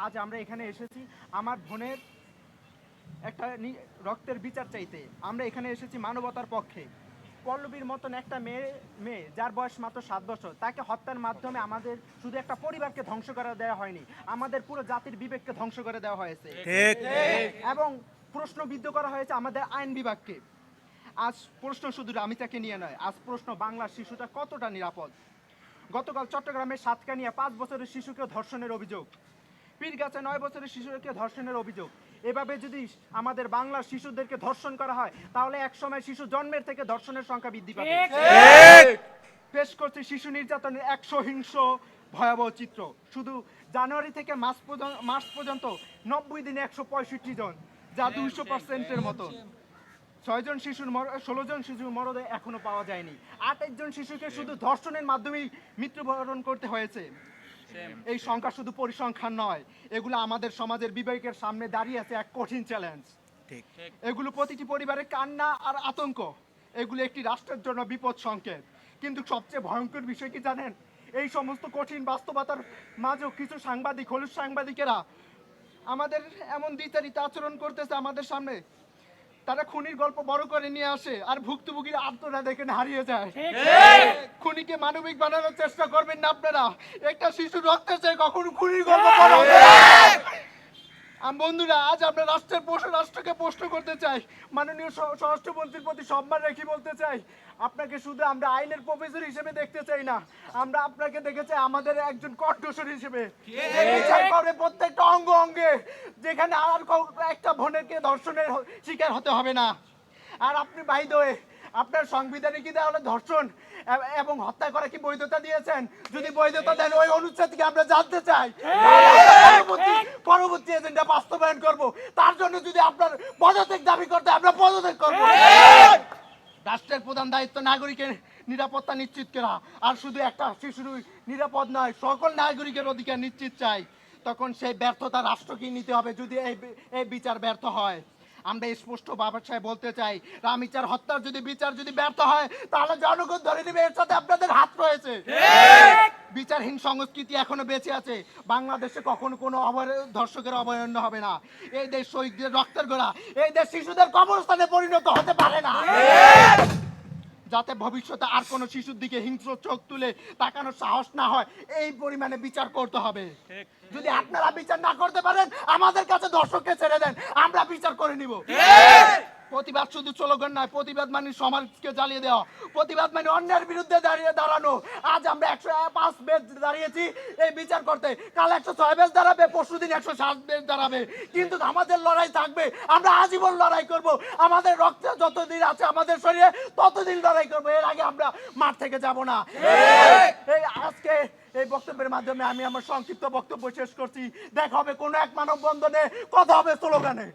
আজ আমরা এখানে এসেছি আমার বোনের একটা রক্তের বিচার চাইতে। আমরা এখানে এসেছি মানবতার পক্ষে। পল্লবীর মতন একটা মেয়ে যার বয়স মাত্র 7 বছর, তাকে হত্যার মাধ্যমে আমাদের শুধু একটা পরিবারকে ধ্বংস করে দেওয়া হয়নি, আমাদের পুরো জাতির বিবেককে ধ্বংস করে দেওয়া হয়েছে এবং প্রশ্নবিদ্ধ করা হয়েছে আমাদের আইন বিভাগকে। আজ প্রশ্ন শুধু রামিতাকে নিয়ে নয়, আজ প্রশ্ন বাংলার শিশুটা কতটা নিরাপদ। গতকাল চট্টগ্রামের সাতকানিয়া 5 বছরের শিশুকে ধর্ষণের অভিযোগ, পীরগাছে 9 বছরের শিশুকে ধর্ষণের অভিযোগ। এভাবে যদি আমাদের বাংলার শিশুদেরকে ধর্ষণ করা হয় তাহলে একসময় শিশু জন্মের থেকে ধর্ষণের সংখ্যা বৃদ্ধি পাবে। পেশ করছে শিশু নির্যাতনের এক সহিংস ভয়াবহ চিত্র। শুধু জানুয়ারি থেকে মার্চ পর্যন্ত 90 দিনে 165 জন, যা 200%-এর মতো। 16 জন শিশুর মরদেহ এখনো পাওয়া যায়নি। 28 জন শিশুকে শুধু ধর্ষণের মাধ্যমেই মৃত্যুবরণ করতে হয়েছে। এই সংখ্যা শুধু পরিসংখ্যান নয়, এগুলো আমাদের সমাজের বিবেকের সামনে দাঁড়িয়ে আছে এক কঠিন চ্যালেঞ্জ। এগুলো প্রতিটি পরিবারের কান্না আর আতঙ্ক, এগুলো একটি রাষ্ট্রের জন্য বিপদ সংকেত। কিন্তু সবচেয়ে ভয়ঙ্কর বিষয় কি জানেন? এই সমস্ত কঠিন বাস্তবতার মাঝেও কিছু হলুদ সাংবাদিকেরা আমাদের এমন দ্বিচারিত আচরণ করতেছে আমাদের সামনে। তারা খুনির গল্প বড় করে নিয়ে আসে আর ভুক্তভোগীর আত্মরা দেখে হারিয়ে যায়। খুনিকে মানবিক বানানোর চেষ্টা করবেন না আপনারা। একটা শিশু রক্তের চাই কখনো খুনির গল্প বড় হবে না। বন্ধুরা, আজ আমরা রাষ্ট্রকে প্রশ্ন করতে চাই, মাননীয় স্বরাষ্ট্রমন্ত্রীর প্রতি সম্মান রেখে বলতে চাই, আপনাকে শুধু আমরা আইনের প্রফেসর হিসেবে দেখতে চাই না, আমরা আপনাকে দেখে চাই আমাদের একজন কণ্ঠস্বর হিসেবে। প্রত্যেকটা অঙ্গে যেখানে আর একটা বোনেরকে ধর্ষণের শিকার হতে হবে না। আর আপনি বাই দ্য ওয়ে, আপনার সংবিধানে কি তাহলে ধর্ষণ এবং হত্যা করা কি বৈধতা দিয়েছেন? যদি বৈধতা দেন ওই অনুচ্ছেদ থেকে আমরা জানতে চাই, পরবর্তী এজেন্ডা বাস্তবায়ন করব। তার জন্য যদি আপনার পদত্যাগ দাবি করতে, আমরা পদত্যাগ করব। রাষ্ট্রের প্রধান দায়িত্ব নাগরিকের নিরাপত্তা নিশ্চিত করা। আর শুধু একটা শিশুর নিরাপদ নয়, সকল নাগরিকের অধিকার নিশ্চিত চাই। তখন সেই ব্যর্থতা রাষ্ট্রকেই নিতে হবে যদি এই বিচার ব্যর্থ হয়। আমরা স্পষ্ট ভাষায় বলতে চাই, রামিচার হত্যার বিচার যদি ব্যর্থ হয় তাহলে জনগণ ধরে নেবে এর সাথে আপনাদের হাত রয়েছে। বিচারহীন সংস্কৃতি এখনো বেঁচে আছে। বাংলাদেশে কখনো কোনো ধর্ষকের অভয়ারণ্য হবে না। এই দেশ শহীদদের রক্তের গোড়া, এই দেশ শিশুদের কবরস্থানে পরিণত হতে পারে না। যাতে ভবিষ্যতে আর কোনো শিশুর দিকে হিংস্র চোখ তুলে তাকানোর সাহস না হয়, এই পরিমাণে বিচার করতে হবে। যদি আপনারা বিচার না করতে পারেন, আমাদের কাছে দর্শককে ছেড়ে দেন, আমরা বিচার করে নিব। প্রতিবাদ শুধু স্লোগান নয়, প্রতিবাদ মানে সমাজকে জ্বালিয়ে দেওয়া, প্রতিবাদ মানে অন্যের বিরুদ্ধে দাঁড়ানো। আজ আমরা 105 বেঞ্চ দাঁড়িয়েছি এই বিচার করতে, কাল 106 বেঞ্চ দাঁড়াবে, পরশুদিন 107 বেঞ্চ দাঁড়াবে। কিন্তু আমাদের লড়াই থাকবে, আমরা আজীবন লড়াই করব। আমাদের রক্ত যতদিন আছে আমাদের শরীরে ততদিন লড়াই করব। এর আগে আমরা মাঠ থেকে যাব না। এই আজকে এই বক্তব্যের মাধ্যমে আমি আমার সংক্ষিপ্ত বক্তব্য শেষ করছি। দেখা হবে কোনো এক মানববন্ধনে, কথা হবে স্লোগানে।